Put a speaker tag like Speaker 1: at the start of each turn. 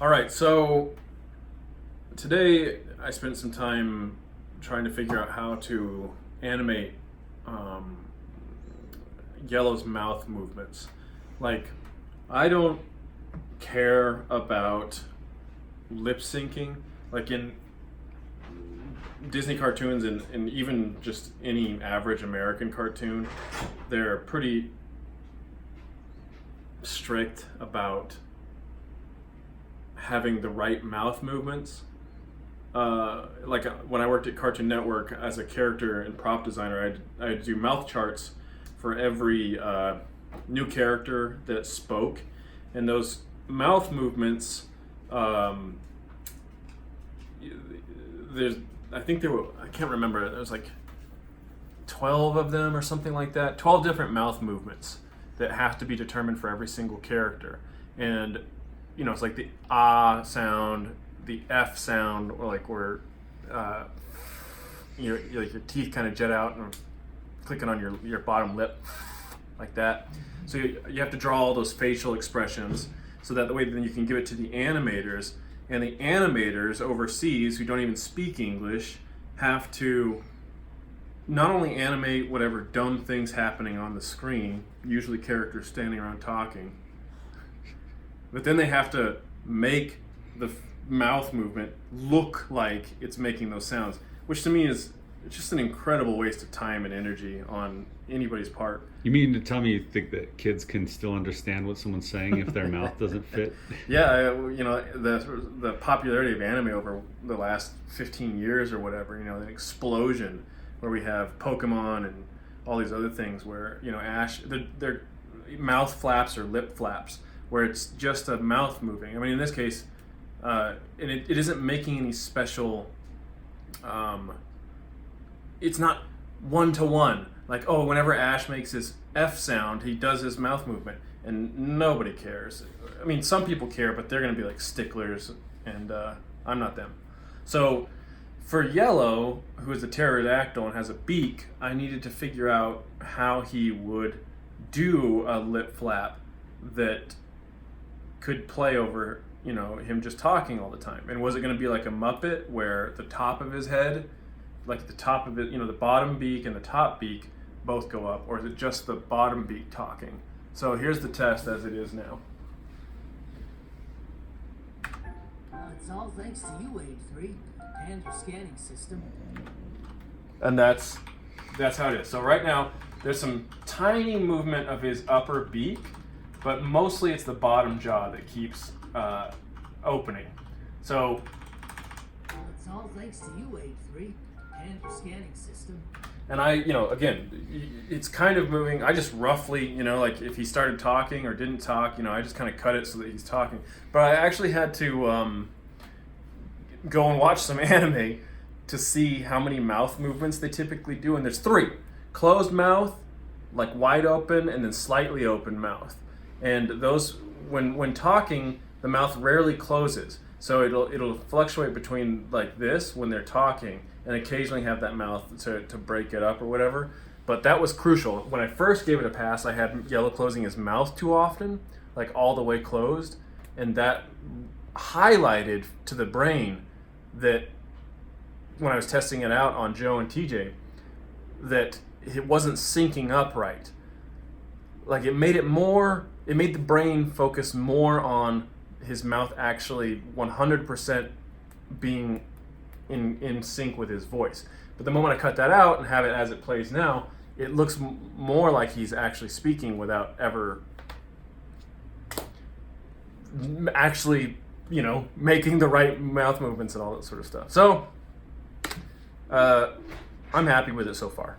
Speaker 1: All right, so today I spent some time trying to figure out how to animate um, Yellow's mouth movements. Like, I don't care about lip syncing. Like in Disney cartoons and even just any average American cartoon, they're pretty strict about having the right mouth movements. When I worked at Cartoon Network as a character and prop designer, I'd do mouth charts for every new character that spoke, and those mouth movements. There's, I think there were, I can't remember. There was like 12 of them or something like that. 12 different mouth movements that have to be determined for every single character, and it's like the ah sound, the F sound, or like where like your teeth kind of jet out and clicking on your bottom lip like that. So you have to draw all those facial expressions so that the way then you can give it to the animators, and the animators overseas who don't even speak English have to not only animate whatever dumb things happening on the screen, usually characters standing around talking, but then they have to make the mouth movement look like it's making those sounds, which to me is just an incredible waste of time and energy on anybody's part.
Speaker 2: You mean to tell me you think that kids can still understand what someone's saying if their mouth doesn't fit?
Speaker 1: Yeah, the popularity of anime over the last 15 years or whatever, an explosion where we have Pokemon and all these other things where, Ash, their mouth flaps or lip flaps, where it's just a mouth moving. I mean, in this case, and it isn't making any special, it's not one-to-one. Like, oh, whenever Ash makes his F sound, he does his mouth movement, and nobody cares. I mean, some people care, but they're going to be like sticklers, and I'm not them. So for Yellow, who is a pterodactyl and has a beak, I needed to figure out how he would do a lip flap that could play over, him just talking all the time. And was it going to be like a Muppet where the top of his head, like the top of it, the bottom beak and the top beak both go up, or is it just the bottom beak talking? So here's the test as it is now.
Speaker 3: It's all thanks to you, Wave 3, and your scanning system.
Speaker 1: And that's how it is. So right now, there's some tiny movement of his upper beak, but mostly it's the bottom jaw that keeps opening. So
Speaker 3: It's all thanks to you, Wave 3, and your scanning system.
Speaker 1: and again, it's kind of moving. I just roughly, like if he started talking or didn't talk, I just kind of cut it so that he's talking. But I actually had to go and watch some anime to see how many mouth movements they typically do. And there's 3: closed mouth, like wide open, and then slightly open mouth. And those, when talking, the mouth rarely closes. So it'll fluctuate between like this when they're talking, and occasionally have that mouth to break it up or whatever. But that was crucial. When I first gave it a pass, I had Yellow closing his mouth too often, like all the way closed, and that highlighted to the brain that when I was testing it out on Joe and TJ, that it wasn't syncing up right. Like it made the brain focus more on his mouth actually 100% being in sync with his voice. But the moment I cut that out and have it as it plays now, it looks more like he's actually speaking without ever actually, making the right mouth movements and all that sort of stuff. So I'm happy with it so far.